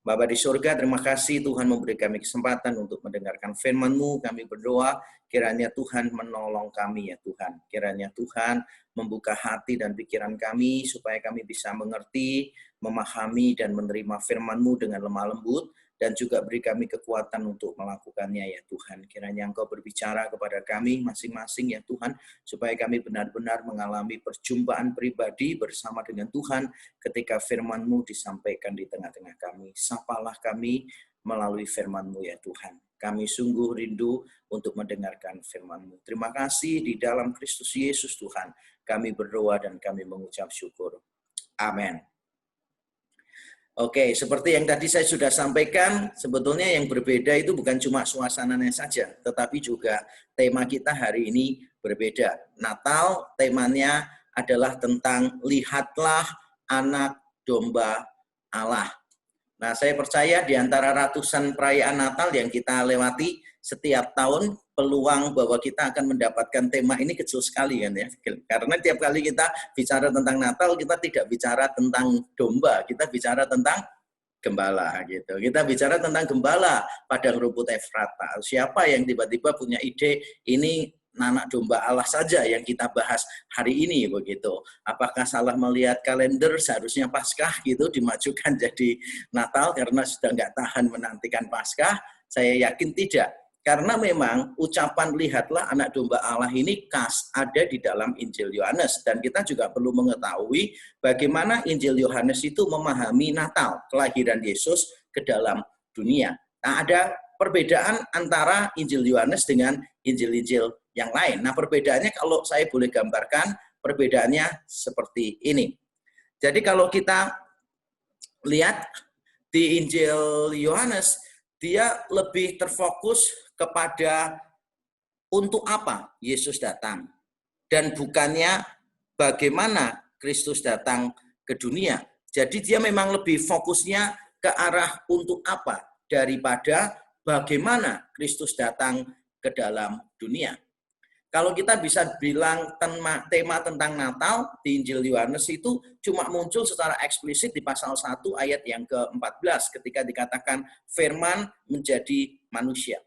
Bapa di surga, terima kasih Tuhan memberi kami kesempatan untuk mendengarkan firman-Mu. Kami berdoa, kiranya Tuhan menolong kami ya Tuhan. Kiranya Tuhan membuka hati dan pikiran kami, supaya kami bisa mengerti, memahami, dan menerima firman-Mu dengan lemah lembut, dan juga beri kami kekuatan untuk melakukannya ya Tuhan. Kiranya Engkau berbicara kepada kami masing-masing ya Tuhan, supaya kami benar-benar mengalami perjumpaan pribadi bersama dengan Tuhan ketika firman-Mu disampaikan di tengah-tengah kami. Sapalah kami melalui firman-Mu ya Tuhan. Kami sungguh rindu untuk mendengarkan firman-Mu. Terima kasih di dalam Kristus Yesus Tuhan. Kami berdoa dan kami mengucap syukur. Amin. Oke, seperti yang tadi saya sudah sampaikan, sebetulnya yang berbeda itu bukan cuma suasananya saja, tetapi juga tema kita hari ini berbeda. Natal temanya adalah tentang lihatlah anak domba Allah. Nah, saya percaya di antara ratusan perayaan Natal yang kita lewati setiap tahun, peluang bahwa kita akan mendapatkan tema ini kecil sekali kan ya. Karena tiap kali kita bicara tentang Natal, kita tidak bicara tentang domba, kita bicara tentang gembala gitu. Kita bicara tentang gembala padang rumput Efrata. Siapa yang tiba-tiba punya ide ini anak domba Allah saja yang kita bahas hari ini begitu. Apakah salah melihat kalender seharusnya Paskah gitu dimajukan jadi Natal karena sudah nggak tahan menantikan Paskah? Saya yakin tidak. Karena memang ucapan lihatlah anak domba Allah ini khas ada di dalam Injil Yohanes. Dan kita juga perlu mengetahui bagaimana Injil Yohanes itu memahami Natal, kelahiran Yesus ke dalam dunia. Nah, ada perbedaan antara Injil Yohanes dengan Injil-Injil yang lain. Nah, perbedaannya kalau saya boleh gambarkan, perbedaannya seperti ini. Jadi kalau kita lihat di Injil Yohanes, dia lebih terfokus kepada untuk apa Yesus datang. Dan bukannya bagaimana Kristus datang ke dunia. Jadi dia memang lebih fokusnya ke arah untuk apa daripada bagaimana Kristus datang ke dalam dunia. Kalau kita bisa bilang tema tentang Natal di Injil Yohanes itu cuma muncul secara eksplisit di pasal 1 ayat yang ke-14 ketika dikatakan firman menjadi manusia.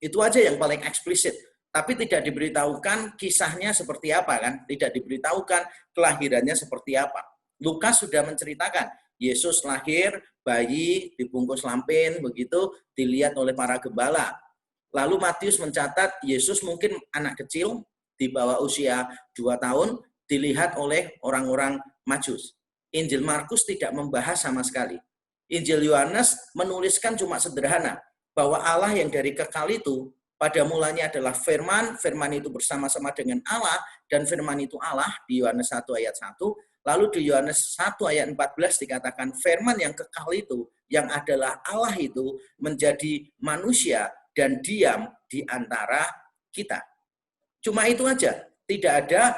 Itu aja yang paling eksplisit. Tapi tidak diberitahukan kisahnya seperti apa kan? Tidak diberitahukan kelahirannya seperti apa. Lukas sudah menceritakan Yesus lahir, bayi, dibungkus lampin, begitu dilihat oleh para gembala. Lalu Matius mencatat Yesus mungkin anak kecil di bawah usia 2 tahun dilihat oleh orang-orang Majus. Injil Markus tidak membahas sama sekali. Injil Yohanes menuliskan cuma sederhana bahwa Allah yang dari kekal itu pada mulanya adalah firman, firman itu bersama-sama dengan Allah dan firman itu Allah di Yohanes 1 ayat 1. Lalu di Yohanes 1 ayat 14 dikatakan firman yang kekal itu yang adalah Allah itu menjadi manusia dan diam di antara kita. Cuma itu aja. Tidak ada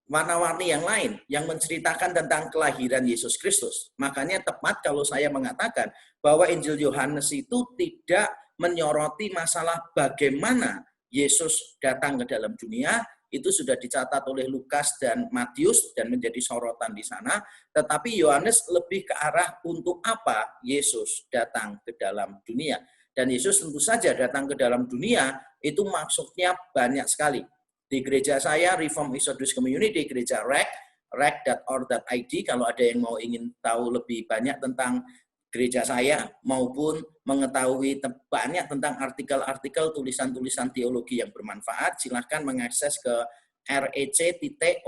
warna-warni yang lain yang menceritakan tentang kelahiran Yesus Kristus. Makanya tepat kalau saya mengatakan bahwa Injil Yohanes itu tidak menyoroti masalah bagaimana Yesus datang ke dalam dunia. Itu sudah dicatat oleh Lukas dan Matius dan menjadi sorotan di sana. Tetapi Yohanes lebih ke arah untuk apa Yesus datang ke dalam dunia. Dan Yesus tentu saja datang ke dalam dunia, itu maksudnya banyak sekali. Di gereja saya, Reform Exodus Community, gereja rec.org.id, kalau ada yang mau ingin tahu lebih banyak tentang gereja saya, maupun mengetahui banyak tentang artikel-artikel, tulisan-tulisan teologi yang bermanfaat, silahkan mengakses ke rec.org.id,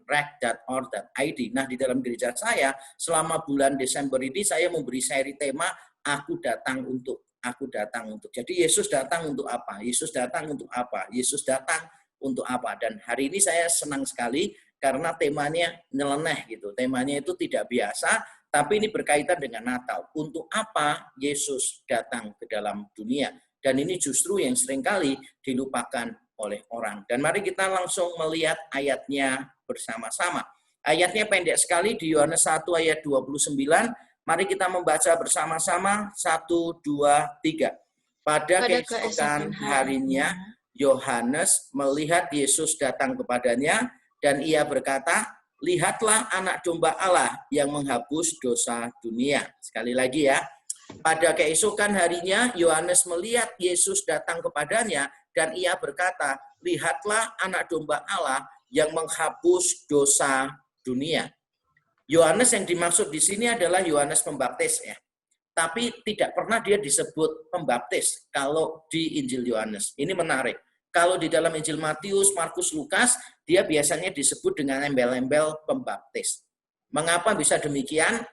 rec.org.id. Nah, di dalam gereja saya, selama bulan Desember ini, saya memberi seri tema Aku datang untuk. Jadi Yesus datang untuk apa? Yesus datang untuk apa? Yesus datang untuk apa? Dan hari ini saya senang sekali karena temanya nyeleneh gitu. Temanya itu tidak biasa, tapi ini berkaitan dengan Natal. Untuk apa Yesus datang ke dalam dunia? Dan ini justru yang seringkali dilupakan oleh orang. Dan mari kita langsung melihat ayatnya bersama-sama. Ayatnya pendek sekali di Yohanes 1 ayat 29. Mari kita membaca bersama-sama 1, 2, 3. Pada keesokan harinya, Yohanes melihat Yesus datang kepadanya dan ia berkata, lihatlah anak domba Allah yang menghapus dosa dunia. Sekali lagi ya, pada keesokan harinya Yohanes melihat Yesus datang kepadanya dan ia berkata, lihatlah anak domba Allah yang menghapus dosa dunia. Yohanes yang dimaksud di sini adalah Yohanes Pembaptis ya. Tapi tidak pernah dia disebut pembaptis kalau di Injil Yohanes. Ini menarik. Kalau di dalam Injil Matius, Markus, Lukas, dia biasanya disebut dengan embel-embel pembaptis. Mengapa bisa demikian?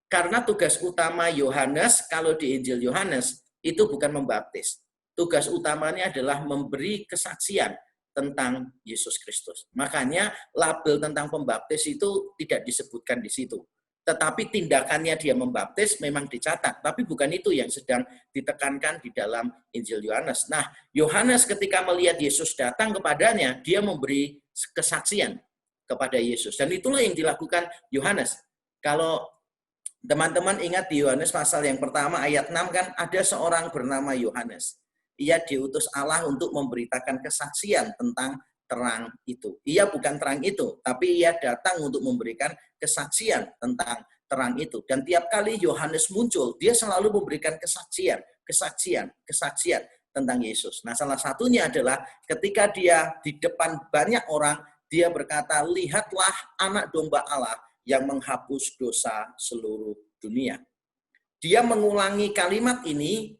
Karena tugas utama Yohanes, kalau di Injil Yohanes, itu bukan membaptis. Tugas utamanya adalah memberi kesaksian tentang Yesus Kristus. Makanya label tentang pembaptis itu tidak disebutkan di situ. Tetapi tindakannya dia membaptis memang dicatat. Tapi bukan itu yang sedang ditekankan di dalam Injil Yohanes. Nah, Yohanes ketika melihat Yesus datang kepadanya, dia memberi kesaksian kepada Yesus. Dan itulah yang dilakukan Yohanes. Kalau teman-teman ingat di Yohanes pasal yang pertama ayat 6 kan ada seorang bernama Yohanes. Ia diutus Allah untuk memberitakan kesaksian tentang terang itu. Ia bukan terang itu, tapi ia datang untuk memberikan kesaksian tentang terang itu. Dan tiap kali Yohanes muncul, dia selalu memberikan kesaksian tentang Yesus. Nah, salah satunya adalah ketika dia di depan banyak orang, dia berkata, lihatlah anak domba Allah yang menghapus dosa seluruh dunia. Dia mengulangi kalimat ini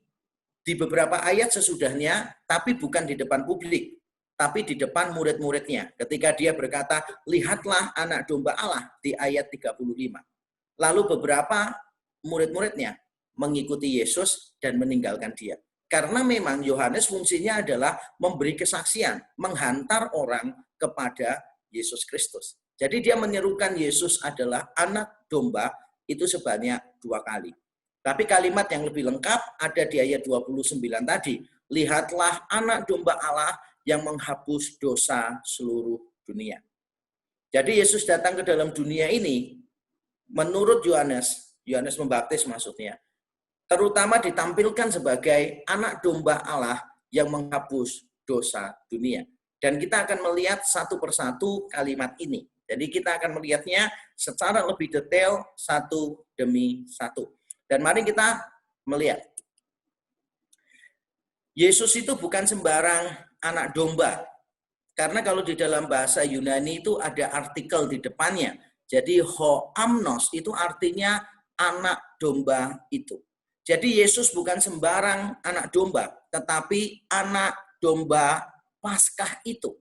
di beberapa ayat sesudahnya, tapi bukan di depan publik, tapi di depan murid-muridnya. Ketika dia berkata, lihatlah anak domba Allah di ayat 35. Lalu beberapa murid-muridnya mengikuti Yesus dan meninggalkan dia. Karena memang Yohanes fungsinya adalah memberi kesaksian, menghantar orang kepada Yesus Kristus. Jadi dia menyerukan Yesus adalah anak domba itu sebanyak 2 kali. Tapi kalimat yang lebih lengkap ada di ayat 29 tadi. Lihatlah anak domba Allah yang menghapus dosa seluruh dunia. Jadi Yesus datang ke dalam dunia ini, menurut Yohanes Pembaptis maksudnya, terutama ditampilkan sebagai anak domba Allah yang menghapus dosa dunia. Dan kita akan melihat satu persatu kalimat ini. Jadi kita akan melihatnya secara lebih detail satu demi satu. Dan mari kita melihat. Yesus itu bukan sembarang anak domba. Karena kalau di dalam bahasa Yunani itu ada artikel di depannya. Jadi hoamnos itu artinya anak domba itu. Jadi Yesus bukan sembarang anak domba, tetapi anak domba Paskah itu.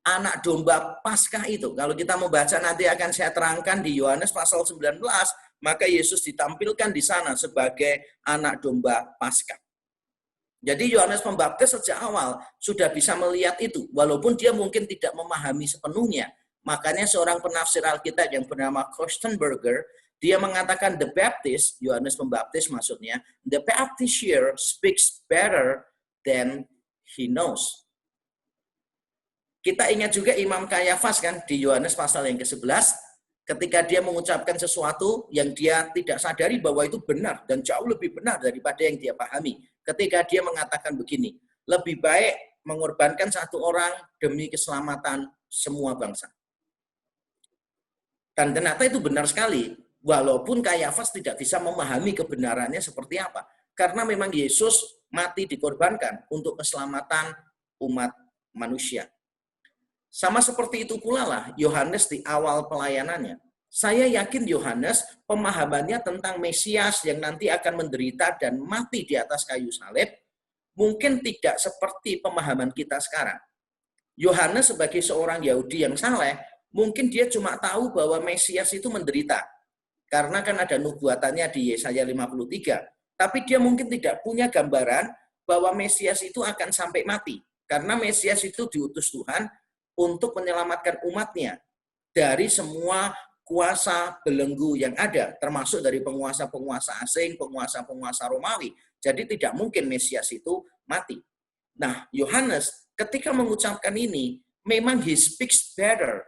Anak domba Paskah itu. Kalau kita membaca nanti akan saya terangkan di Yohanes pasal 19, maka Yesus ditampilkan di sana sebagai anak domba Paskah. Jadi Yohanes Pembaptis sejak awal sudah bisa melihat itu, walaupun dia mungkin tidak memahami sepenuhnya. Makanya seorang penafsir Alkitab yang bernama Kostenberger, dia mengatakan the Baptist, Yohanes Pembaptis maksudnya, the Baptist here speaks better than he knows. Kita ingat juga Imam Kayafas kan di Yohanes pasal yang ke-11, ketika dia mengucapkan sesuatu yang dia tidak sadari bahwa itu benar dan jauh lebih benar daripada yang dia pahami. Ketika dia mengatakan begini, lebih baik mengorbankan satu orang demi keselamatan semua bangsa. Dan ternyata itu benar sekali, walaupun Kayafas tidak bisa memahami kebenarannya seperti apa. Karena memang Yesus mati dikorbankan untuk keselamatan umat manusia. Sama seperti itu pula lah Yohanes di awal pelayanannya. Saya yakin Yohanes pemahamannya tentang Mesias yang nanti akan menderita dan mati di atas kayu salib mungkin tidak seperti pemahaman kita sekarang. Yohanes sebagai seorang Yahudi yang saleh, mungkin dia cuma tahu bahwa Mesias itu menderita. Karena kan ada nubuatannya di Yesaya 53. Tapi dia mungkin tidak punya gambaran bahwa Mesias itu akan sampai mati. Karena Mesias itu diutus Tuhan untuk menyelamatkan umatnya dari semua kuasa belenggu yang ada, termasuk dari penguasa-penguasa asing, penguasa-penguasa Romawi. Jadi tidak mungkin Mesias itu mati. Nah, Yohanes ketika mengucapkan ini, memang he speaks better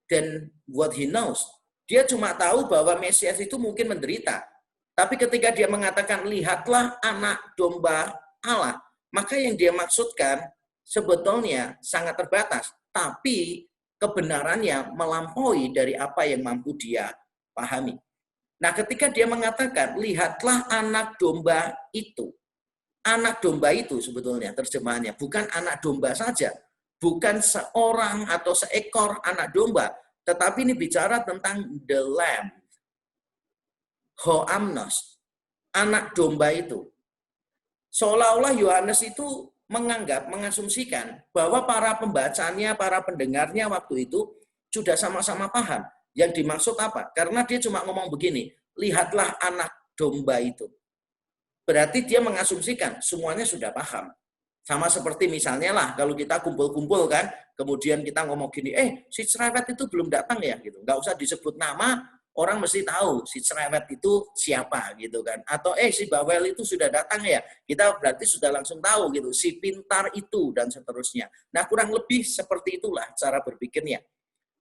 than what he knows. Dia cuma tahu bahwa Mesias itu mungkin menderita. Tapi ketika dia mengatakan, lihatlah anak domba Allah, maka yang dia maksudkan sebetulnya sangat terbatas. Tapi kebenarannya melampaui dari apa yang mampu dia pahami. Nah, ketika dia mengatakan, lihatlah anak domba itu. Anak domba itu sebetulnya terjemahannya, bukan anak domba saja. Bukan seorang atau seekor anak domba, tetapi ini bicara tentang the lamb. Hoamnos, anak domba itu. Seolah-olah Yohanes itu menganggap, mengasumsikan bahwa para pembacanya, para pendengarnya waktu itu sudah sama-sama paham. Yang dimaksud apa? Karena dia cuma ngomong begini, lihatlah anak domba itu. Berarti dia mengasumsikan semuanya sudah paham. Sama seperti misalnya lah, kalau kita kumpul-kumpul kan, kemudian kita ngomong gini, si cerewet itu belum datang ya, gitu. Nggak usah disebut nama, orang mesti tahu si cerewet itu siapa, gitu kan. Atau si bawel itu sudah datang ya, kita berarti sudah langsung tahu gitu, si pintar itu, dan seterusnya. Nah, kurang lebih seperti itulah cara berpikirnya.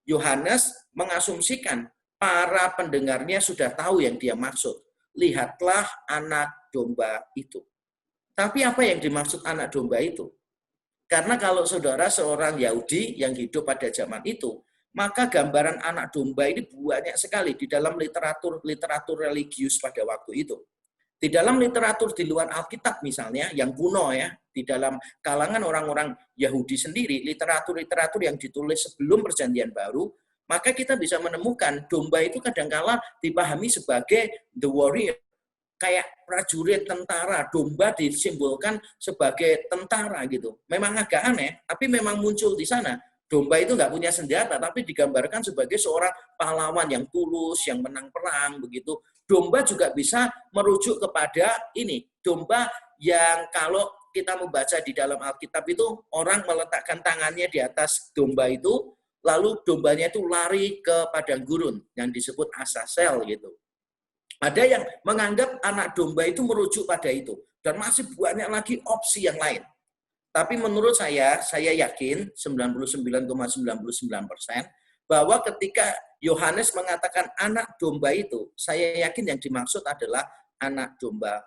Yohanes mengasumsikan para pendengarnya sudah tahu yang dia maksud. Lihatlah anak domba itu. Tapi apa yang dimaksud anak domba itu? Karena kalau saudara seorang Yahudi yang hidup pada zaman itu, maka gambaran anak domba ini banyak sekali di dalam literatur religius pada waktu itu. Di dalam literatur di luar Alkitab misalnya, yang kuno ya, di dalam kalangan orang-orang Yahudi sendiri, literatur yang ditulis sebelum Perjanjian Baru, maka kita bisa menemukan domba itu kadangkala dipahami sebagai the warrior, kayak prajurit tentara. Domba disimbolkan sebagai tentara gitu. Memang agak aneh, tapi memang muncul di sana. Domba itu nggak punya senjata, tapi digambarkan sebagai seorang pahlawan yang tulus, yang menang perang begitu. Domba juga bisa merujuk kepada ini, domba yang kalau kita membaca di dalam Alkitab itu, orang meletakkan tangannya di atas domba itu, lalu dombanya itu lari ke padang gurun yang disebut Asasel gitu. Ada yang menganggap anak domba itu merujuk pada itu. Dan masih banyak lagi opsi yang lain. Tapi menurut saya yakin 99,99% bahwa ketika Yohanes mengatakan anak domba itu, saya yakin yang dimaksud adalah anak domba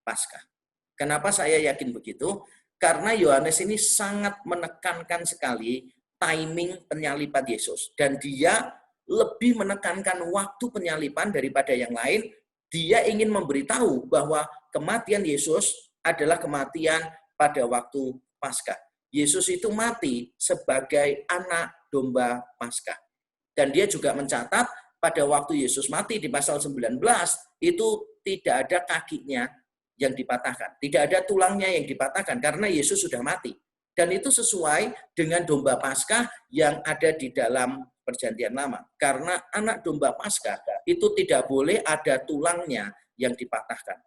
Paskah. Kenapa saya yakin begitu? Karena Yohanes ini sangat menekankan sekali timing penyaliban Yesus. Dan dia lebih menekankan waktu penyaliban daripada yang lain. Dia ingin memberitahu bahwa kematian Yesus adalah kematian pada waktu Paskah. Yesus itu mati sebagai anak domba Paskah. Dan dia juga mencatat pada waktu Yesus mati di pasal 19, itu tidak ada kakinya yang dipatahkan. Tidak ada tulangnya yang dipatahkan karena Yesus sudah mati. Dan itu sesuai dengan domba Paskah yang ada di dalam Perjanjian Lama. Karena anak domba Paskah itu tidak boleh ada tulangnya yang dipatahkan.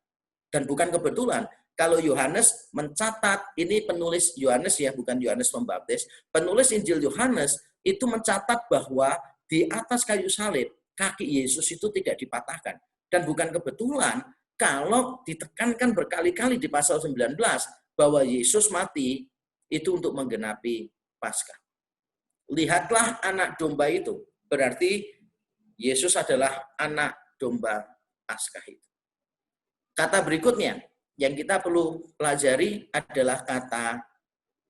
Dan bukan kebetulan kalau Yohanes mencatat, ini penulis Yohanes ya, bukan Yohanes Pembaptis, penulis Injil Yohanes itu mencatat bahwa di atas kayu salib kaki Yesus itu tidak dipatahkan. Dan bukan kebetulan kalau ditekankan berkali-kali di pasal 19 bahwa Yesus mati itu untuk menggenapi Paskah. Lihatlah anak domba itu. Berarti Yesus adalah anak domba Paskah itu. Kata berikutnya yang kita perlu pelajari adalah kata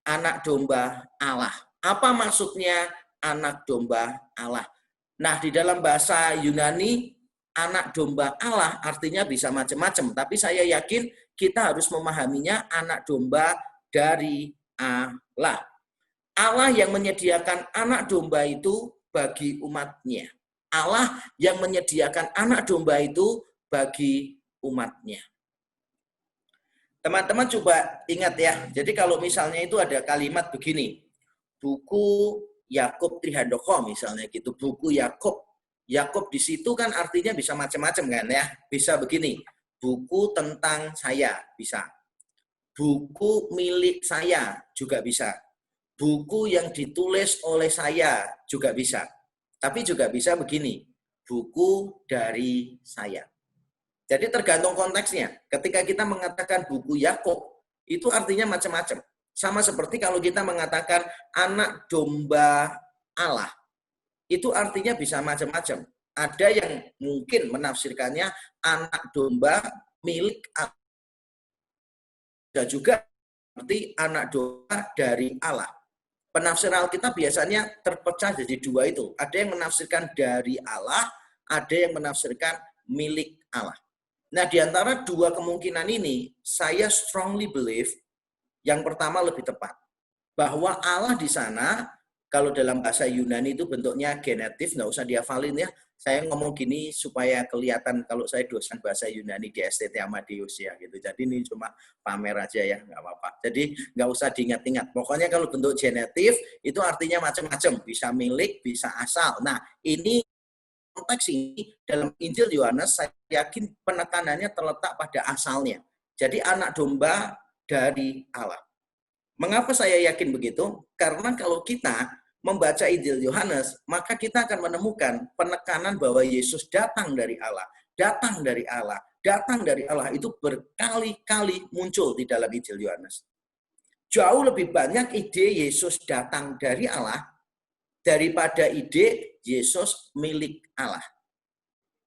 anak domba Allah. Apa maksudnya anak domba Allah? Nah, di dalam bahasa Yunani, anak domba Allah artinya bisa macam-macam. Tapi saya yakin kita harus memahaminya anak domba dari Allah. Allah yang menyediakan anak domba itu bagi umatnya. Allah yang menyediakan anak domba itu bagi umatnya. Teman-teman coba ingat ya, jadi kalau misalnya itu ada kalimat begini, buku Yakub Trihandoko misalnya gitu, buku Yakub. Yakub di situ kan artinya bisa macam-macam kan ya, bisa begini, buku tentang saya bisa, buku milik saya juga bisa, buku yang ditulis oleh saya juga bisa, tapi juga bisa begini, buku dari saya. Jadi tergantung konteksnya. Ketika kita mengatakan buku Yakub, itu artinya macam-macam. Sama seperti kalau kita mengatakan anak domba Allah, itu artinya bisa macam-macam. Ada yang mungkin menafsirkannya anak domba milik Allah. Dan juga seperti anak domba dari Allah. penafsiran Alkitab biasanya terpecah jadi dua itu. Ada yang menafsirkan dari Allah, ada yang menafsirkan milik Allah. Nah, di antara dua kemungkinan ini, saya strongly believe yang pertama lebih tepat. Bahwa Allah di sana, kalau dalam bahasa Yunani itu bentuknya genetif, nggak usah dihafalin ya. Saya ngomong gini supaya kelihatan kalau saya dosen bahasa Yunani di STT Amadeus ya gitu. Jadi ini cuma pamer aja ya, nggak apa-apa. Jadi nggak usah diingat-ingat. Pokoknya kalau bentuk genetif itu artinya macam-macam. Bisa milik, bisa asal. Nah, ini konteks ini dalam Injil Yohanes saya yakin penekanannya terletak pada asalnya. Jadi anak domba dari Allah. Mengapa saya yakin begitu? Karena kalau kita membaca Injil Yohanes, maka kita akan menemukan penekanan bahwa Yesus datang dari Allah, datang dari Allah, datang dari Allah itu berkali-kali muncul di dalam Injil Yohanes. Jauh lebih banyak ide Yesus datang dari Allah daripada ide Yesus milik Allah.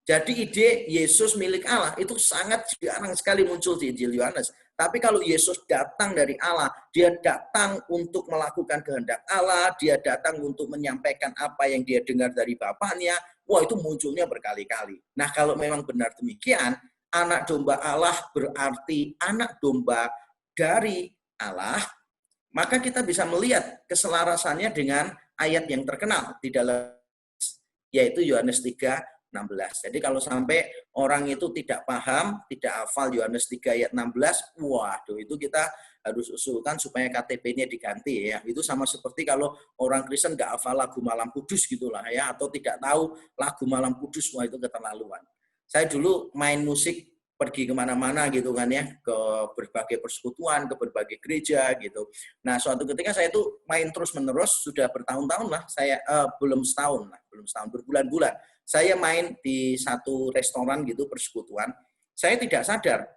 Jadi ide Yesus milik Allah itu sangat jarang sekali muncul di Injil Yohanes. Tapi kalau Yesus datang dari Allah, dia datang untuk melakukan kehendak Allah, dia datang untuk menyampaikan apa yang dia dengar dari Bapaknya, wah itu munculnya berkali-kali. Nah kalau memang benar demikian, anak domba Allah berarti anak domba dari Allah, maka kita bisa melihat keselarasannya dengan ayat yang terkenal di dalam, yaitu Yohanes 3:16. Jadi kalau sampai orang itu tidak paham, tidak hafal Yohanes 3 ayat 16, waduh itu kita harus usulkan supaya KTP-nya diganti ya. Itu sama seperti kalau orang Kristen nggak hafal lagu Malam Kudus gitulah ya, atau tidak tahu lagu Malam Kudus, wah itu keterlaluan. Saya dulu main musik pergi kemana-mana gitu kan ya, ke berbagai persekutuan, ke berbagai gereja gitu. Nah suatu ketika saya itu main terus-menerus, sudah bertahun-tahun lah, saya belum setahun, berbulan-bulan. Saya main di satu restoran gitu, persekutuan. Saya tidak sadar.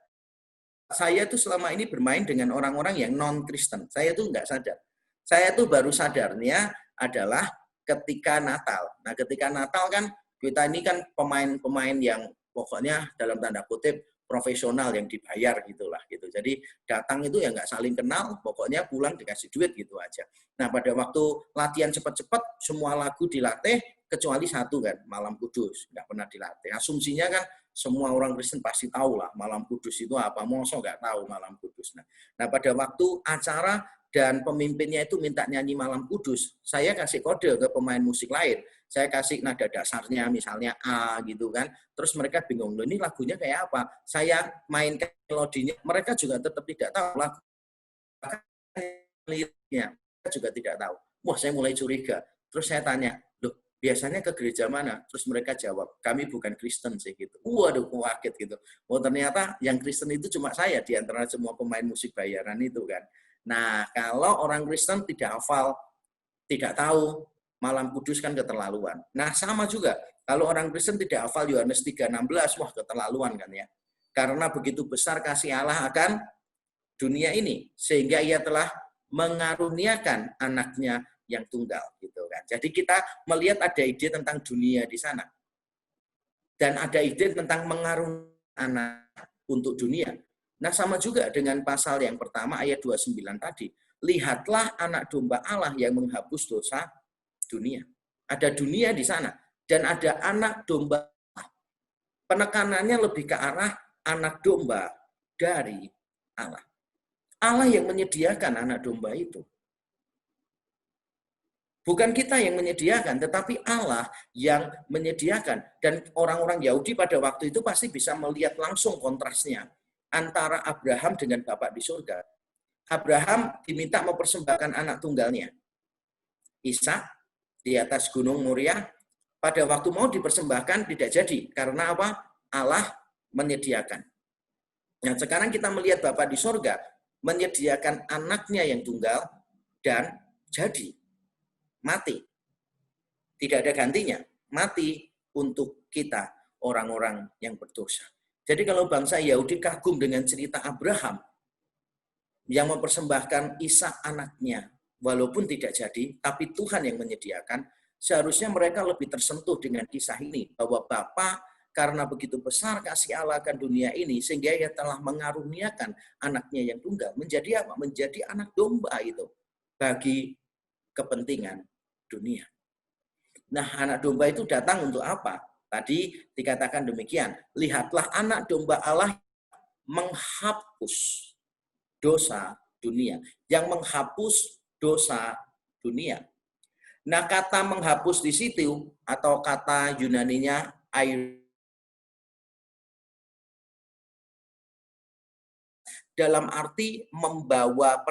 Saya itu selama ini bermain dengan orang-orang yang non-Kristen. Saya itu nggak sadar. Saya itu baru sadarnya adalah ketika Natal. Nah, ketika Natal kan kita ini kan pemain-pemain yang pokoknya dalam tanda kutip profesional yang dibayar gitulah gitu. Jadi datang itu ya nggak saling kenal, pokoknya pulang dikasih duit gitu aja. Nah, pada waktu latihan cepat-cepat, semua lagu dilatih, kecuali satu kan, Malam Kudus, nggak pernah dilatih. Asumsinya kan semua orang Kristen pasti tahu lah Malam Kudus itu apa, mosok nggak tahu Malam Kudus. Nah pada waktu acara dan pemimpinnya itu minta nyanyi Malam Kudus, saya kasih kode ke pemain musik lain. Saya kasih nada dasarnya misalnya A gitu kan, terus mereka bingung, loh ini lagunya kayak apa? Saya main melodinya, mereka juga tetap tidak tahu lagu liriknya, mereka juga tidak tahu. Wah saya mulai curiga, terus saya tanya, biasanya ke gereja mana? Terus mereka jawab, kami bukan Kristen sih gitu. Waduh, kaget gitu. Oh ternyata yang Kristen itu cuma saya di antara semua pemain musik bayaran itu kan. Nah, kalau orang Kristen tidak hafal, tidak tahu, Malam Kudus kan keterlaluan. Nah, sama juga. Kalau orang Kristen tidak hafal Yohanes 3:16, wah keterlaluan kan ya. Karena begitu besar kasih Allah akan dunia ini, sehingga ia telah mengaruniakan anaknya yang tunggal gitu kan. Jadi kita melihat ada ide tentang dunia di sana. Dan ada ide tentang mengaruniakan anak untuk dunia. Nah, sama juga dengan pasal yang pertama ayat 29 tadi. Lihatlah anak domba Allah yang menghapus dosa dunia. Ada dunia di sana dan ada anak domba. Penekanannya lebih ke arah anak domba dari Allah. Allah yang menyediakan anak domba itu. Bukan kita yang menyediakan, tetapi Allah yang menyediakan. Dan orang-orang Yahudi pada waktu itu pasti bisa melihat langsung kontrasnya antara Abraham dengan Bapa di surga. Abraham diminta mempersembahkan anak tunggalnya, Ishak, di atas gunung Moria. Pada waktu mau dipersembahkan tidak jadi. Karena apa? Allah menyediakan. Nah sekarang kita melihat Bapa di surga menyediakan anaknya yang tunggal dan jadi. Mati. Tidak ada gantinya. Mati untuk kita, orang-orang yang berdosa. Jadi kalau bangsa Yahudi kagum dengan cerita Abraham yang mempersembahkan Ishak anaknya, walaupun tidak jadi, tapi Tuhan yang menyediakan, seharusnya mereka lebih tersentuh dengan kisah ini, bahwa Bapa karena begitu besar kasih Allah akan dunia ini, sehingga ia telah mengaruniakan anaknya yang tunggal. Menjadi apa? Menjadi anak domba itu. Bagi kepentingan dunia. Nah, anak domba itu datang untuk apa? Tadi dikatakan demikian, lihatlah anak domba Allah menghapus dosa dunia, yang menghapus dosa dunia. Nah, kata menghapus di situ atau kata Yunaninya air dalam arti membawa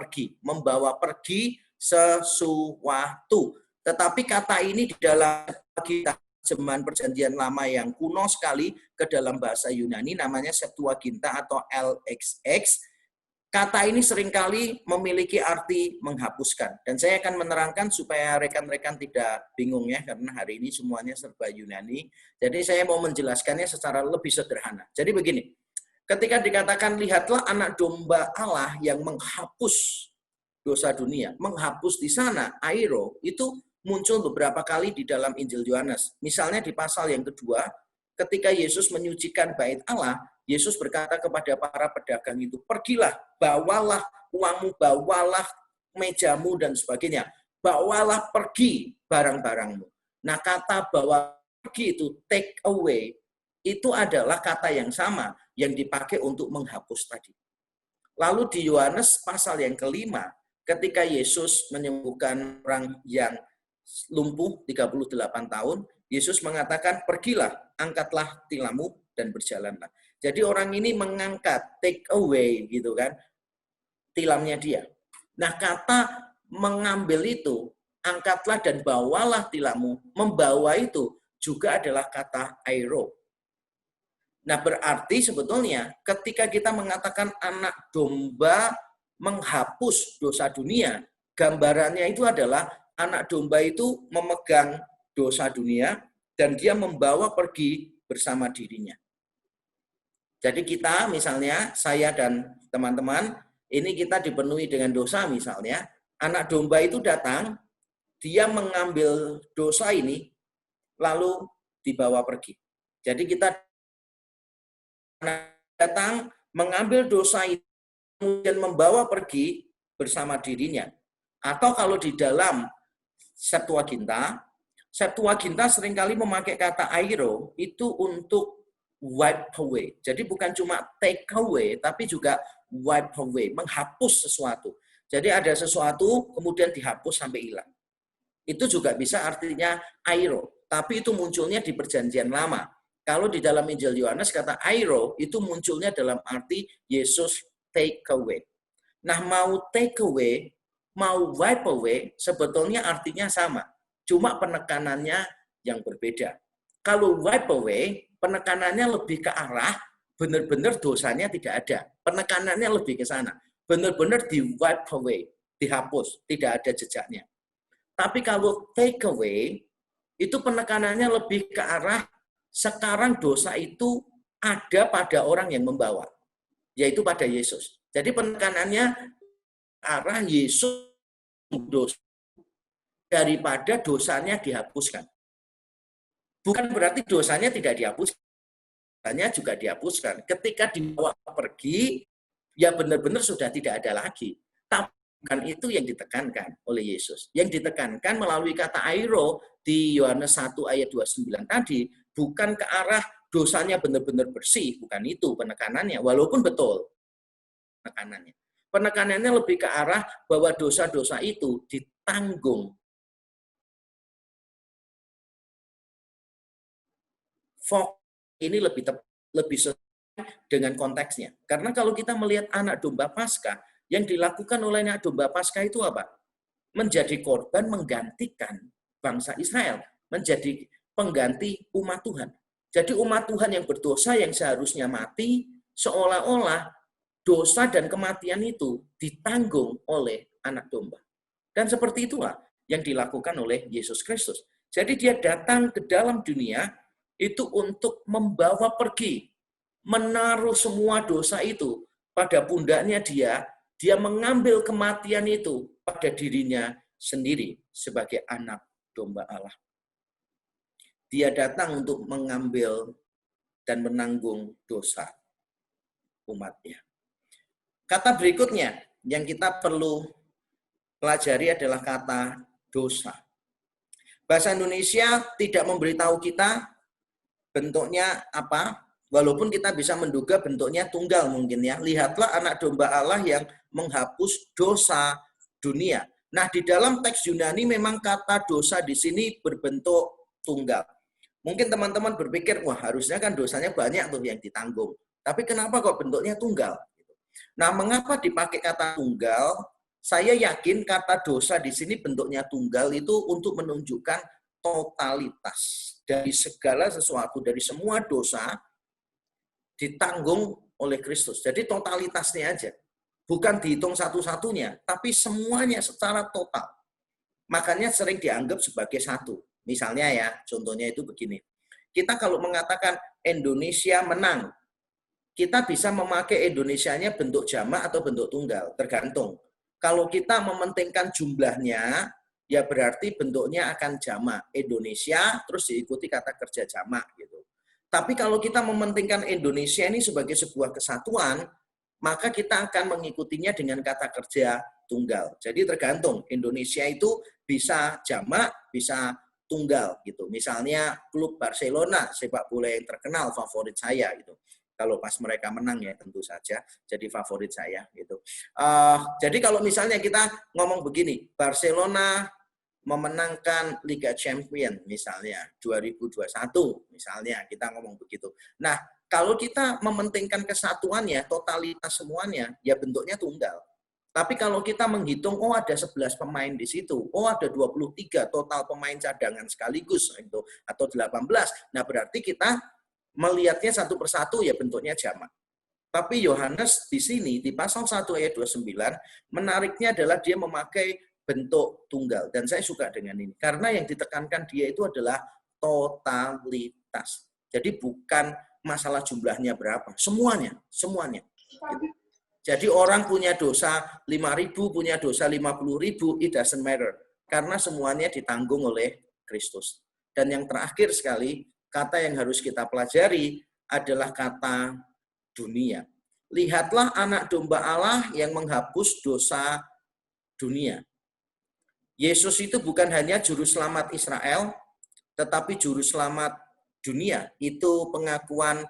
pergi sesuatu. Tetapi kata ini di dalam kita terjemahan Perjanjian Lama yang kuno sekali ke dalam bahasa Yunani namanya Septuaginta atau LXX. Kata ini seringkali memiliki arti menghapuskan. Dan saya akan menerangkan supaya rekan-rekan tidak bingung ya, karena hari ini semuanya serba Yunani. Jadi saya mau menjelaskannya secara lebih sederhana. Jadi begini, ketika dikatakan lihatlah anak domba Allah yang menghapus dosa dunia, menghapus di sana, airo, itu muncul beberapa kali di dalam Injil Yohanes. Misalnya di pasal yang kedua, ketika Yesus menyucikan bait Allah, Yesus berkata kepada para pedagang itu, pergilah, bawalah uangmu, bawalah mejamu, dan sebagainya. Bawalah pergi barang-barangmu. Nah, kata bawa pergi itu, take away, itu adalah kata yang sama yang dipakai untuk menghapus tadi. Lalu di Yohanes pasal yang kelima, ketika Yesus menyembuhkan orang yang lumpuh 38 tahun, Yesus mengatakan, pergilah, angkatlah tilammu, dan berjalanlah. Jadi orang ini mengangkat, take away, gitu kan, tilamnya dia. Nah, kata mengambil itu, angkatlah dan bawalah tilammu, membawa itu juga adalah kata airo. Nah, berarti sebetulnya ketika kita mengatakan anak domba menghapus dosa dunia, gambarannya itu adalah anak domba itu memegang dosa dunia dan dia membawa pergi bersama dirinya. Jadi kita misalnya, saya dan teman-teman, ini kita dipenuhi dengan dosa misalnya, anak domba itu datang, dia mengambil dosa ini, lalu dibawa pergi. Jadi kita datang, mengambil dosa itu, kemudian membawa pergi bersama dirinya. Atau kalau di dalam Septuaginta seringkali memakai kata airo, itu untuk wipe away. Jadi bukan cuma take away, tapi juga wipe away, menghapus sesuatu. Jadi ada sesuatu, kemudian dihapus sampai hilang. Itu juga bisa artinya airo, tapi itu munculnya di Perjanjian Lama. Kalau di dalam Injil Yohanes, kata airo itu munculnya dalam arti Yesus take away. Nah, mau take away, mau wipe away, sebetulnya artinya sama. Cuma penekanannya yang berbeda. Kalau wipe away, penekanannya lebih ke arah benar-benar dosanya tidak ada. Penekanannya lebih ke sana. Benar-benar di wipe away, dihapus, tidak ada jejaknya. Tapi kalau take away, itu penekanannya lebih ke arah sekarang dosa itu ada pada orang yang membawa, yaitu pada Yesus. Jadi penekanannya arah Yesus dosa daripada dosanya dihapuskan. Bukan berarti dosanya tidak dihapuskan, dosanya juga dihapuskan. Ketika dibawa pergi, ya benar-benar sudah tidak ada lagi. Tapi bukan itu yang ditekankan oleh Yesus. Yang ditekankan melalui kata airo di Yohanes 1 ayat 29 tadi, bukan ke arah dosanya benar-benar bersih, bukan itu penekanannya, walaupun betul penekanannya. Penekanannya lebih ke arah bahwa dosa-dosa itu ditanggung. Ini lebih sesuai dengan konteksnya. Karena kalau kita melihat anak domba Paskah, yang dilakukan oleh anak domba Paskah itu apa? Menjadi korban menggantikan bangsa Israel, menjadi pengganti umat Tuhan. Jadi umat Tuhan yang berdosa yang seharusnya mati, seolah-olah dosa dan kematian itu ditanggung oleh anak domba. Dan seperti itulah yang dilakukan oleh Yesus Kristus. Jadi dia datang ke dalam dunia itu untuk membawa pergi, menaruh semua dosa itu pada pundaknya dia mengambil kematian itu pada dirinya sendiri sebagai anak domba Allah. Dia datang untuk mengambil dan menanggung dosa umatnya. Kata berikutnya yang kita perlu pelajari adalah kata dosa. Bahasa Indonesia tidak memberitahu kita bentuknya apa, walaupun kita bisa menduga bentuknya tunggal mungkin ya. Lihatlah anak domba Allah yang menghapus dosa dunia. Nah, di dalam teks Yunani memang kata dosa di sini berbentuk tunggal. Mungkin teman-teman berpikir, wah harusnya kan dosanya banyak tuh yang ditanggung. Tapi kenapa kok bentuknya tunggal? Nah, mengapa dipakai kata tunggal? Saya yakin kata dosa di sini bentuknya tunggal itu untuk menunjukkan totalitas dari segala sesuatu, dari semua dosa ditanggung oleh Kristus. Jadi totalitasnya aja. Bukan dihitung satu-satunya, tapi semuanya secara total. Makanya sering dianggap sebagai satu. Misalnya ya, contohnya itu begini. Kita kalau mengatakan Indonesia menang, kita bisa memakai Indonesianya bentuk jamak atau bentuk tunggal, tergantung. Kalau kita mementingkan jumlahnya, ya berarti bentuknya akan jamak. Indonesia, terus diikuti kata kerja jamak gitu. Tapi kalau kita mementingkan Indonesia ini sebagai sebuah kesatuan, maka kita akan mengikutinya dengan kata kerja tunggal. Jadi tergantung, Indonesia itu bisa jamak, bisa tunggal gitu. Misalnya klub Barcelona, sepak bola yang terkenal, favorit saya gitu. Kalau pas mereka menang ya tentu saja jadi favorit saya gitu. Jadi kalau misalnya kita ngomong begini, Barcelona memenangkan Liga Champions misalnya 2021 misalnya kita ngomong begitu. Nah, kalau kita mementingkan kesatuannya, totalitas semuanya, ya bentuknya tunggal. Tapi kalau kita menghitung, oh ada 11 pemain di situ, oh ada 23 total pemain cadangan sekaligus, itu atau 18. Nah, berarti kita melihatnya satu persatu ya bentuknya jamak. Tapi Yohanes di sini, di pasal 1 ayat 29, menariknya adalah dia memakai bentuk tunggal. Dan saya suka dengan ini. Karena yang ditekankan dia itu adalah totalitas. Jadi bukan masalah jumlahnya berapa, semuanya. Jadi orang punya dosa 5.000, punya dosa 50.000, it doesn't matter. Karena semuanya ditanggung oleh Kristus. Dan yang terakhir sekali, kata yang harus kita pelajari adalah kata dunia. Lihatlah anak domba Allah yang menghapus dosa dunia. Yesus itu bukan hanya juru selamat Israel, tetapi juru selamat dunia. Itu pengakuan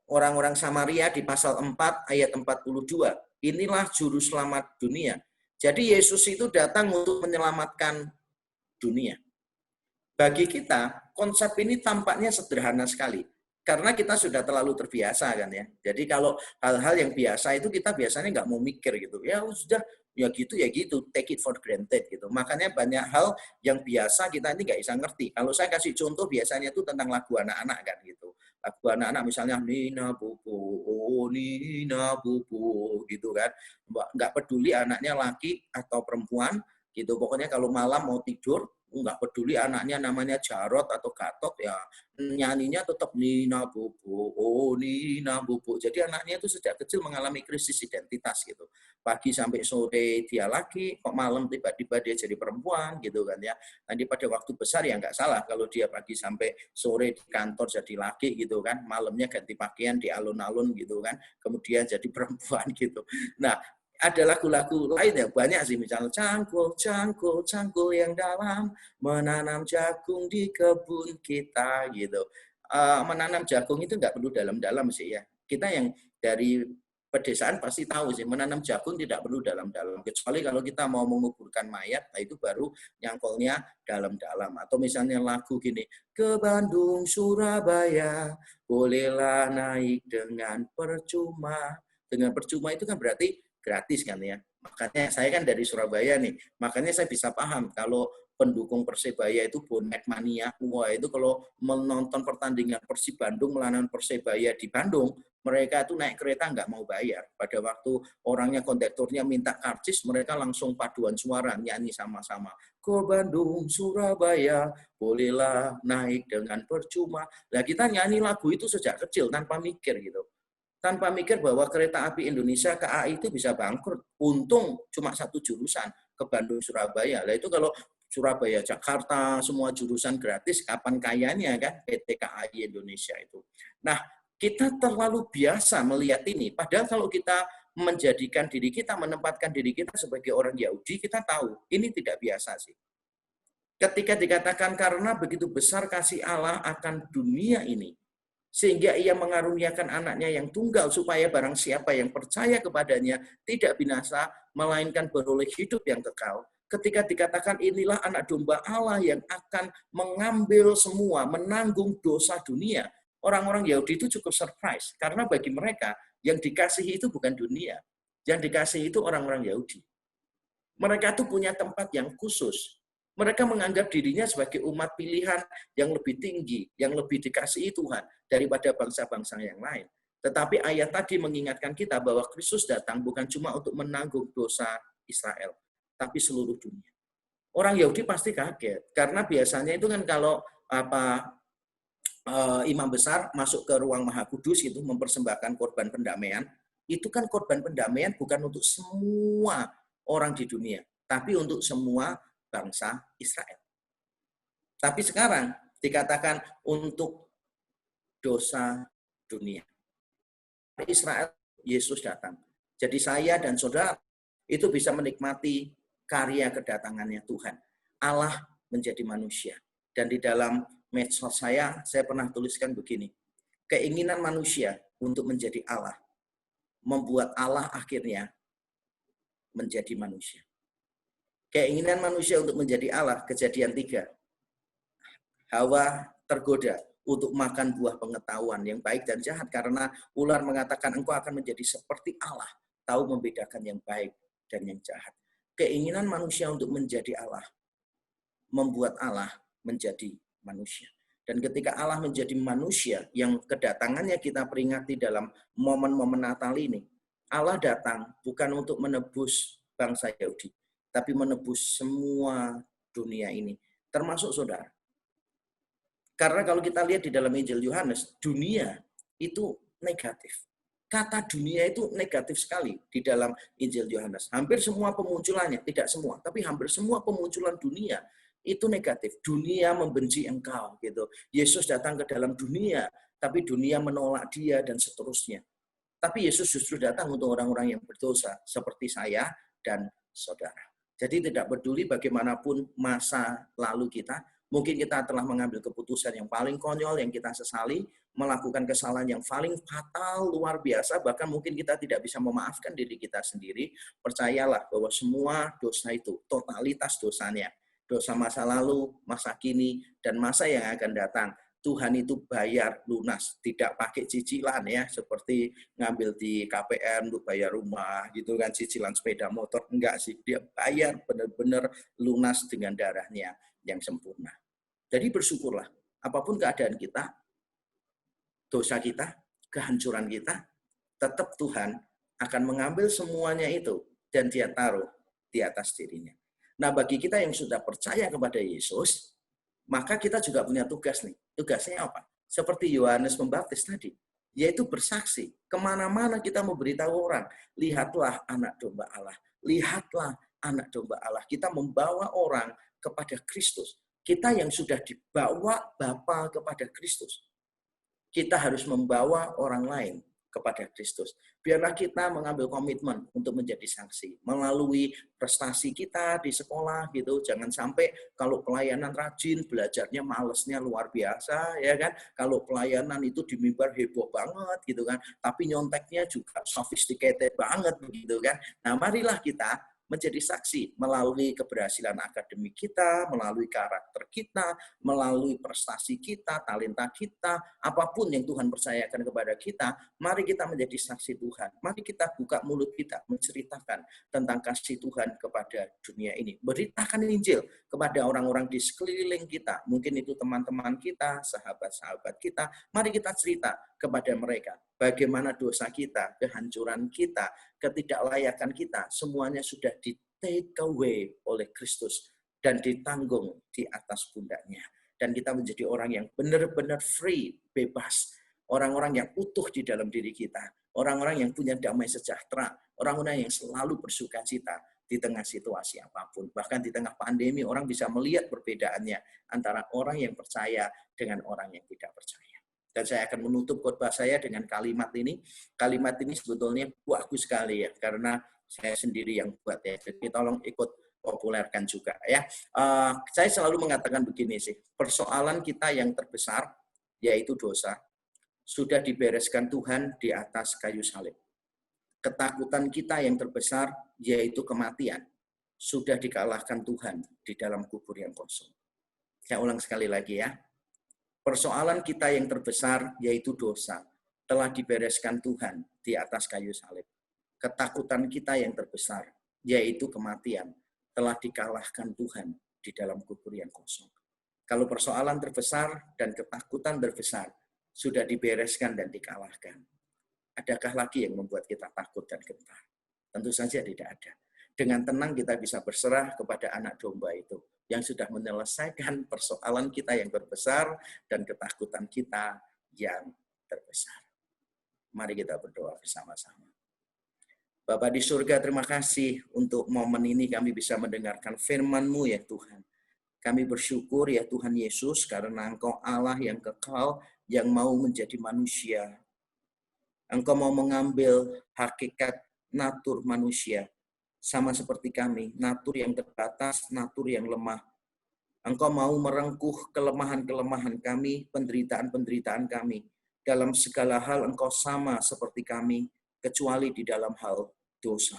orang-orang Samaria di pasal 4 ayat 42. Inilah juru selamat dunia. Jadi Yesus itu datang untuk menyelamatkan dunia. Bagi kita, konsep ini tampaknya sederhana sekali. Karena kita sudah terlalu terbiasa kan ya. Jadi kalau hal-hal yang biasa itu kita biasanya nggak mau mikir gitu. Ya sudah, ya gitu, take it for granted gitu. Makanya banyak hal yang biasa kita ini nggak bisa ngerti. Kalau saya kasih contoh biasanya itu tentang lagu anak-anak kan gitu. Lagu anak-anak misalnya Nina Bobo, oh Nina Bobo gitu kan. Nggak peduli anaknya laki atau perempuan gitu. Pokoknya kalau malam mau tidur, nggak peduli anaknya namanya Jarot atau Gatot ya nyanyinya tetap Nina Bobo, oh Nina Bobo. Jadi anaknya itu sejak kecil mengalami krisis identitas gitu. Pagi sampai sore dia laki, kok malam tiba-tiba dia jadi perempuan gitu kan ya. Nanti pada waktu besar ya nggak salah kalau dia pagi sampai sore di kantor jadi laki gitu kan, malamnya ganti pakaian di alun-alun gitu kan, kemudian jadi perempuan gitu. Nah, ada lagu-lagu lain ya banyak sih, misalnya cangkul yang dalam menanam jagung di kebun kita gitu. Menanam jagung itu nggak perlu dalam-dalam sih ya. Kita yang dari pedesaan pasti tahu sih menanam jagung tidak perlu dalam-dalam, kecuali kalau kita mau menguburkan mayat, nah itu baru nyangkolnya dalam-dalam. Atau misalnya lagu gini, ke Bandung Surabaya bolehlah naik dengan percuma. Dengan percuma itu kan berarti gratis kan ya. Makanya saya kan dari Surabaya nih. Makanya saya bisa paham kalau pendukung Persebaya itu bonek mania. Wah, itu kalau menonton pertandingan Persib Bandung melawan Persebaya di Bandung, mereka itu naik kereta nggak mau bayar. Pada waktu orangnya kondekturnya minta karcis, mereka langsung paduan suara nyanyi sama-sama. Ke Bandung, Surabaya, bolehlah naik dengan percuma. Nah, kita nyanyi lagu itu sejak kecil tanpa mikir gitu. Tanpa mikir bahwa kereta api Indonesia KAI itu bisa bangkrut. Untung cuma satu jurusan ke Bandung Surabaya. Lah itu kalau Surabaya Jakarta semua jurusan gratis, kapan kayanya kan PT KAI Indonesia itu. Nah, kita terlalu biasa melihat ini. Padahal kalau kita menjadikan diri kita, menempatkan diri kita sebagai orang Yahudi, kita tahu ini tidak biasa sih. Ketika dikatakan karena begitu besar kasih Allah akan dunia ini, sehingga ia mengaruniakan anaknya yang tunggal supaya barang siapa yang percaya kepadanya tidak binasa, melainkan beroleh hidup yang kekal. Ketika dikatakan inilah anak domba Allah yang akan mengambil semua, menanggung dosa dunia, orang-orang Yahudi itu cukup surprise. Karena bagi mereka, yang dikasihi itu bukan dunia. Yang dikasihi itu orang-orang Yahudi. Mereka tuh punya tempat yang khusus. Mereka menganggap dirinya sebagai umat pilihan yang lebih tinggi, yang lebih dikasihi Tuhan daripada bangsa-bangsa yang lain. Tetapi ayat tadi mengingatkan kita bahwa Kristus datang bukan cuma untuk menanggung dosa Israel, tapi seluruh dunia. Orang Yahudi pasti kaget, karena biasanya itu kan kalau imam besar masuk ke ruang Maha Kudus itu mempersembahkan korban pendamaian, itu kan korban pendamaian bukan untuk semua orang di dunia, tapi untuk semua bangsa Israel. Tapi sekarang dikatakan untuk dosa dunia. Israel, Yesus datang. Jadi saya dan saudara itu bisa menikmati karya kedatangannya Tuhan. Allah menjadi manusia. Dan di dalam medsos saya pernah tuliskan begini. Keinginan manusia untuk menjadi Allah membuat Allah akhirnya menjadi manusia. Keinginan manusia untuk menjadi Allah, Kejadian 3. Hawa tergoda untuk makan buah pengetahuan yang baik dan jahat karena ular mengatakan engkau akan menjadi seperti Allah, tahu membedakan yang baik dan yang jahat. Keinginan manusia untuk menjadi Allah membuat Allah menjadi manusia. Dan ketika Allah menjadi manusia yang kedatangannya kita peringati dalam momen-momen Natal ini, Allah datang bukan untuk menebus bangsa Yahudi, tapi menebus semua dunia ini, termasuk saudara. Karena kalau kita lihat di dalam Injil Yohanes, dunia itu negatif. Kata dunia itu negatif sekali di dalam Injil Yohanes. Hampir semua pemunculannya, tidak semua, tapi hampir semua pemunculan dunia itu negatif. Dunia membenci engkau, gitu. Yesus datang ke dalam dunia, tapi dunia menolak dia dan seterusnya. Tapi Yesus justru datang untuk orang-orang yang berdosa, seperti saya dan saudara. Jadi tidak peduli bagaimanapun masa lalu kita, mungkin kita telah mengambil keputusan yang paling konyol, yang kita sesali, melakukan kesalahan yang paling fatal, luar biasa, bahkan mungkin kita tidak bisa memaafkan diri kita sendiri. Percayalah bahwa semua dosa itu, totalitas dosanya, dosa masa lalu, masa kini, dan masa yang akan datang, Tuhan itu bayar lunas, tidak pakai cicilan ya, seperti ngambil di KPM untuk bayar rumah gitu kan, cicilan sepeda motor, enggak sih, dia bayar benar-benar lunas dengan darahnya yang sempurna. Jadi bersyukurlah, apapun keadaan kita, dosa kita, kehancuran kita, tetap Tuhan akan mengambil semuanya itu dan dia taruh di atas dirinya. Nah, bagi kita yang sudah percaya kepada Yesus, maka kita juga punya tugas nih. Tugasnya apa? Seperti Yohanes Pembaptis tadi, yaitu bersaksi. Kemana-mana kita memberitahu orang, lihatlah anak domba Allah. Lihatlah anak domba Allah. Kita membawa orang kepada Kristus. Kita yang sudah dibawa Bapa kepada Kristus, kita harus membawa orang lain kepada Kristus. Biarlah kita mengambil komitmen untuk menjadi saksi melalui prestasi kita di sekolah gitu. Jangan sampai kalau pelayanan rajin, belajarnya malesnya luar biasa ya kan. Kalau pelayanan itu di mimbar heboh banget gitu kan, tapi nyonteknya juga sophisticated banget begitu kan. Nah, marilah kita menjadi saksi melalui keberhasilan akademik kita, melalui karakter kita, melalui prestasi kita, talenta kita, apapun yang Tuhan percayakan kepada kita, mari kita menjadi saksi Tuhan. Mari kita buka mulut kita, menceritakan tentang kasih Tuhan kepada dunia ini. Beritakan Injil kepada orang-orang di sekeliling kita. Mungkin itu teman-teman kita, sahabat-sahabat kita. Mari kita cerita kepada mereka bagaimana dosa kita, kehancuran kita, ketidaklayakan kita, semuanya sudah di take away oleh Kristus dan ditanggung di atas pundaknya. Dan kita menjadi orang yang benar-benar free, bebas. Orang-orang yang utuh di dalam diri kita. Orang-orang yang punya damai sejahtera. Orang-orang yang selalu bersuka cita di tengah situasi apapun. Bahkan di tengah pandemi, orang bisa melihat perbedaannya antara orang yang percaya dengan orang yang tidak percaya. Dan saya akan menutup khotbah saya dengan kalimat ini. Kalimat ini sebetulnya bagus sekali ya, karena saya sendiri yang buat ya. Jadi tolong ikut populerkan juga ya. Saya selalu mengatakan begini sih, persoalan kita yang terbesar yaitu dosa sudah dibereskan Tuhan di atas kayu salib. Ketakutan kita yang terbesar yaitu kematian sudah dikalahkan Tuhan di dalam kubur yang kosong. Saya ulang sekali lagi ya. Persoalan kita yang terbesar yaitu dosa telah dibereskan Tuhan di atas kayu salib. Ketakutan kita yang terbesar yaitu kematian telah dikalahkan Tuhan di dalam kubur yang kosong. Kalau persoalan terbesar dan ketakutan terbesar sudah dibereskan dan dikalahkan, adakah lagi yang membuat kita takut dan gentar? Tentu saja tidak ada. Dengan tenang kita bisa berserah kepada anak domba itu yang sudah menyelesaikan persoalan kita yang terbesar dan ketakutan kita yang terbesar. Mari kita berdoa bersama-sama. Bapa di surga, terima kasih untuk momen ini kami bisa mendengarkan firman-Mu ya Tuhan. Kami bersyukur ya Tuhan Yesus karena Engkau Allah yang kekal, yang mau menjadi manusia. Engkau mau mengambil hakikat natur manusia, sama seperti kami, natur yang terbatas, natur yang lemah. Engkau mau merengkuh kelemahan-kelemahan kami, penderitaan-penderitaan kami. Dalam segala hal Engkau sama seperti kami, kecuali di dalam hal dosa.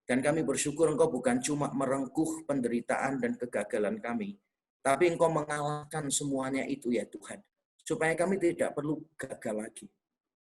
Dan kami bersyukur Engkau bukan cuma merengkuh penderitaan dan kegagalan kami, tapi Engkau mengalahkan semuanya itu ya Tuhan. Supaya kami tidak perlu gagal lagi.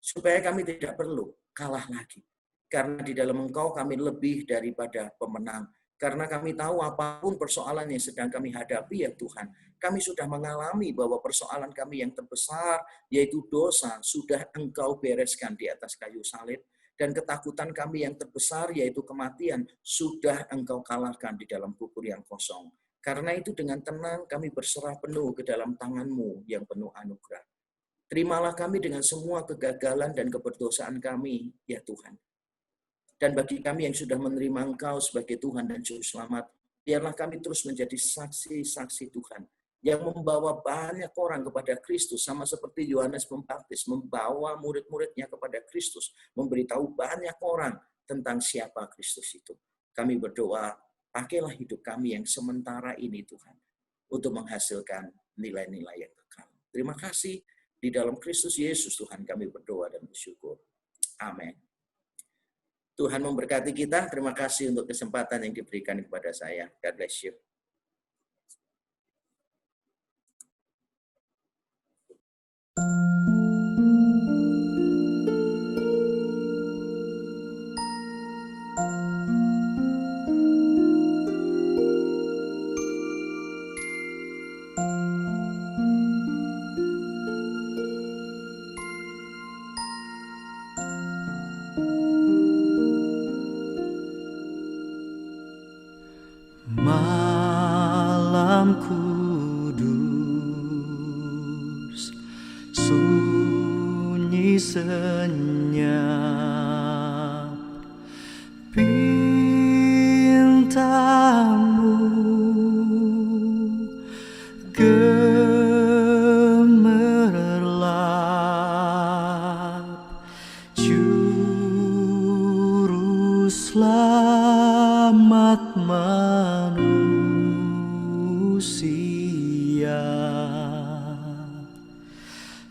Supaya kami tidak perlu kalah lagi. Karena di dalam Engkau kami lebih daripada pemenang. Karena kami tahu apapun persoalan yang sedang kami hadapi ya Tuhan, kami sudah mengalami bahwa persoalan kami yang terbesar, yaitu dosa, sudah Engkau bereskan di atas kayu salib. Dan ketakutan kami yang terbesar, yaitu kematian, sudah Engkau kalahkan di dalam kubur yang kosong. Karena itu dengan tenang kami berserah penuh ke dalam tangan-Mu yang penuh anugerah. Terimalah kami dengan semua kegagalan dan keberdosaan kami, ya Tuhan. Dan bagi kami yang sudah menerima Engkau sebagai Tuhan dan Juru Selamat, biarlah kami terus menjadi saksi-saksi Tuhan yang membawa banyak orang kepada Kristus, sama seperti Yohanes Pembaptis membawa murid-muridnya kepada Kristus, memberitahu banyak orang tentang siapa Kristus itu. Kami berdoa, pakailah hidup kami yang sementara ini Tuhan, untuk menghasilkan nilai-nilai yang kekal. Terima kasih, di dalam Kristus Yesus Tuhan kami berdoa dan bersyukur. Amin. Tuhan memberkati kita. Terima kasih untuk kesempatan yang diberikan kepada saya. God bless you. Malam kudus, sunyi senyap, bintangmu gemerlap, juru selamat manusia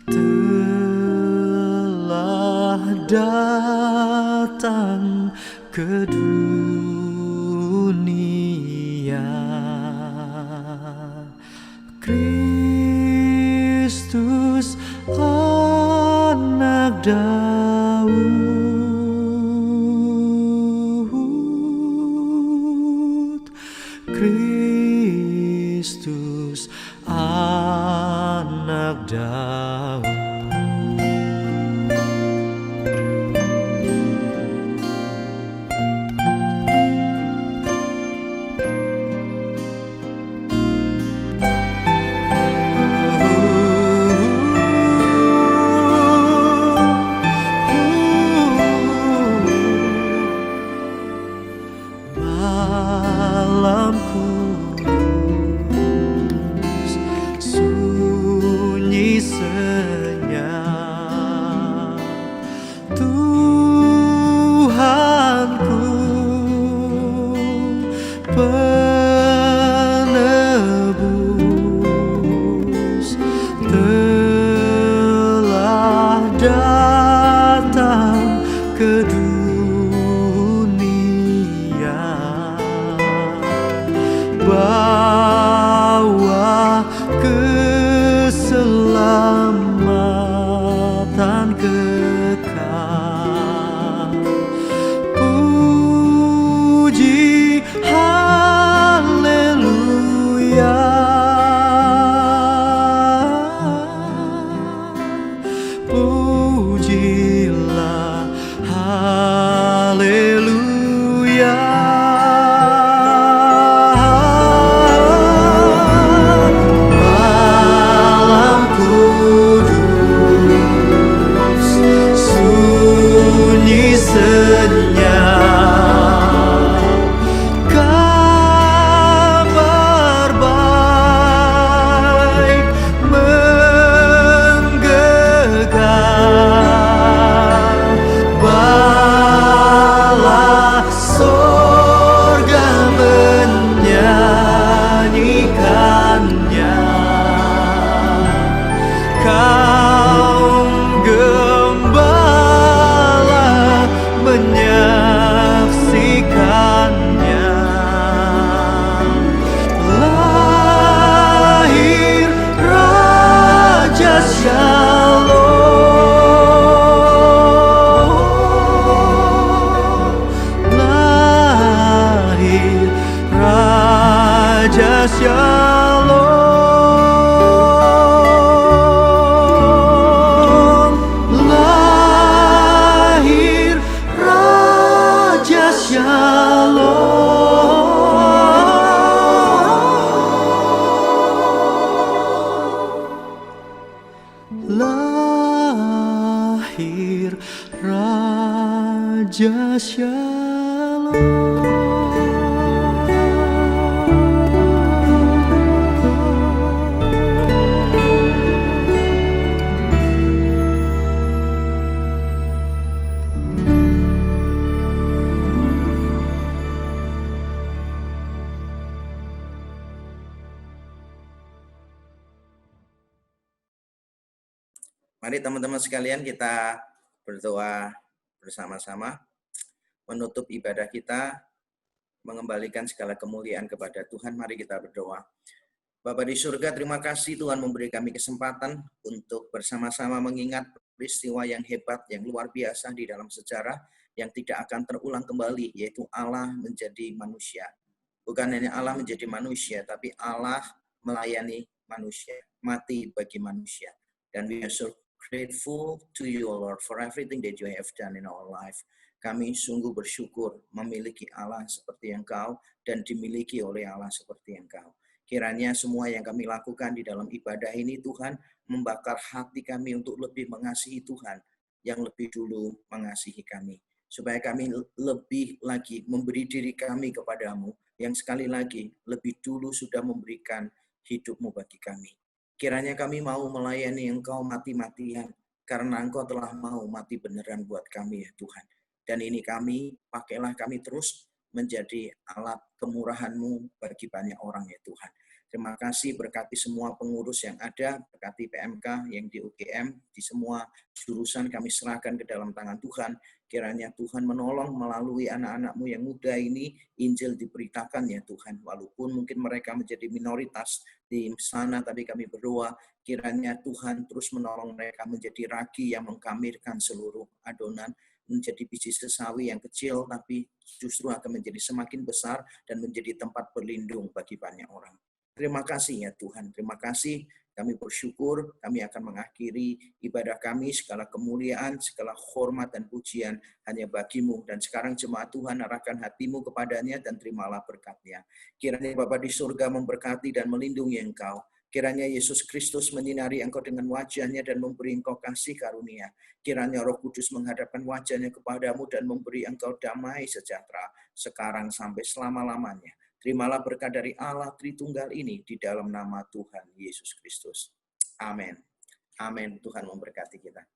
telah datang ke dunia. Kristus anak Daud, Kristus anak Daud. menyaksikannya. Lahir Raja Shalom, lahir Raja Shalom, lahir Raja Shalom, lahir Raja Mari teman-teman sekalian kita berdoa bersama-sama, menutup ibadah kita, mengembalikan segala kemuliaan kepada Tuhan. Mari kita berdoa. Bapa di surga, terima kasih Tuhan memberi kami kesempatan untuk bersama-sama mengingat peristiwa yang hebat, yang luar biasa di dalam sejarah, yang tidak akan terulang kembali, yaitu Allah menjadi manusia. Bukan hanya Allah menjadi manusia, tapi Allah melayani manusia, mati bagi manusia. Dan we are so grateful to you, Lord, for everything that you have done in our life. Kami sungguh bersyukur memiliki Allah seperti Engkau dan dimiliki oleh Allah seperti Engkau. Kiranya semua yang kami lakukan di dalam ibadah ini, Tuhan, membakar hati kami untuk lebih mengasihi Tuhan yang lebih dulu mengasihi kami. Supaya kami lebih lagi memberi diri kami kepadamu, yang sekali lagi lebih dulu sudah memberikan hidup-Mu bagi kami. Kiranya kami mau melayani Engkau mati-matian, karena Engkau telah mau mati beneran buat kami ya Tuhan. Dan ini kami, pakailah kami terus menjadi alat kemurahan-Mu bagi banyak orang ya Tuhan. Terima kasih, berkati semua pengurus yang ada, berkati PMK yang di UGM, di semua jurusan kami serahkan ke dalam tangan Tuhan. Kiranya Tuhan menolong melalui anak-anak-Mu yang muda ini, Injil diberitakan ya Tuhan. Walaupun mungkin mereka menjadi minoritas di sana, tapi kami berdoa, kiranya Tuhan terus menolong mereka menjadi ragi yang mengkamirkan seluruh adonan, menjadi biji sesawi yang kecil, tapi justru akan menjadi semakin besar dan menjadi tempat berlindung bagi banyak orang. Terima kasih ya Tuhan, terima kasih. Kami bersyukur, kami akan mengakhiri ibadah kami, segala kemuliaan, segala hormat dan pujian hanya bagi-Mu. Dan sekarang jemaat Tuhan, arahkan hatimu kepadanya dan terimalah berkat-Nya. Kiranya Bapa di surga memberkati dan melindungi Engkau. Kiranya Yesus Kristus menyinari engkau dengan wajah-Nya dan memberi engkau kasih karunia. Kiranya Roh Kudus menghadapkan wajah-Nya kepadamu dan memberi engkau damai sejahtera sekarang sampai selama-lamanya. Terimalah berkat dari Allah Tritunggal ini di dalam nama Tuhan Yesus Kristus. Amin. Amin. Tuhan memberkati kita.